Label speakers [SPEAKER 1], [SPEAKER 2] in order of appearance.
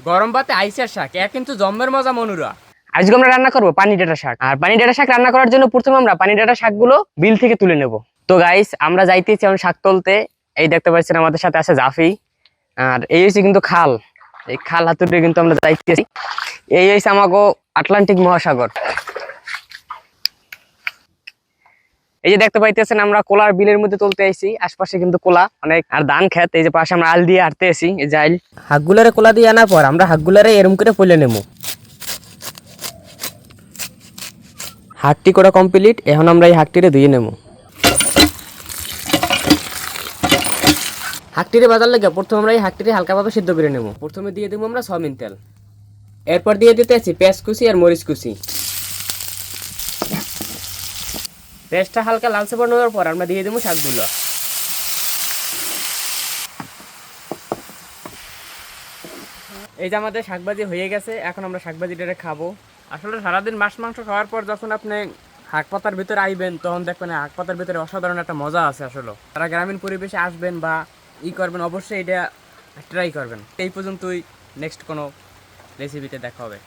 [SPEAKER 1] গরম ভাতে আইসের শাক এ কিন্তু জম্মের মজা মনুরা।
[SPEAKER 2] আজকে আমরা রান্না করবো পানি ডাঁটা শাক। আর পানি ডাঁটা শাক রান্না করার জন্য প্রথমে আমরা পানি ডাঁটা শাকগুলো বিল থেকে তুলে নেব। তো গাইস আমরা যাইতেছি এখন শাক তুলতে। এই দেখতে পাচ্ছেন আমাদের সাথে আছে জাফি, আর এই হচ্ছে কিন্তু খাল। এই খাল হাতুড়ে কিন্তু আমরা যাইতেছি। এই হচ্ছে আমাগো আটলান্টিক মহাসাগর। এই যে দেখতে পাইতেছেন আমরা কোলার বিলের মধ্যে তুলতে আইছি। আশপাশে কিন্তু কোলা অনেক, আর ধান খেত। এই যে পাশে আমরা আল দিয়ে হাঁটতে আসি। এই যে আইল হাঁকগুলারে কোলা দিয়ে আনার পর আমরা হাঁকগুলারে এরম করে পলে নেবো। হাঁকটি করা কমপ্লিট। এখন আমরা এই হাঁকটিরে ধুয়ে নেবো। হাঁকটিরে বাজার লাগে প্রথমে আমরা এই হাঁকটিরে হালকাভাবে সিদ্ধ করে নেবো। প্রথমে দিয়ে দেবো আমরা সয়াবিন তেল, এরপর দিয়ে দিতে আছি পেঁয়াজ কুচি আর মরিচ কুচি। পেঁয়াজটা হালকা লালচে বানানোর পর আমরা দিয়ে দেবো শাকগুলো। এই যে আমাদের শাকভাজি হয়ে গেছে, এখন আমরা শাকভাজিটা খাবো। আসলে সারাদিন মাছ মাংস খাওয়ার পর যখন আপনি হাঁক পাতার ভিতরে আইবেন তখন দেখবেন হাঁক পাতার ভিতরে অসাধারণ একটা মজা আছে। আসলে তারা গ্রামীণ পরিবেশে আসবেন বা করবেন, অবশ্যই এটা ট্রাই করবেন। এই পর্যন্তই, নেক্সট কোনো রেসিপিতে দেখা হবে।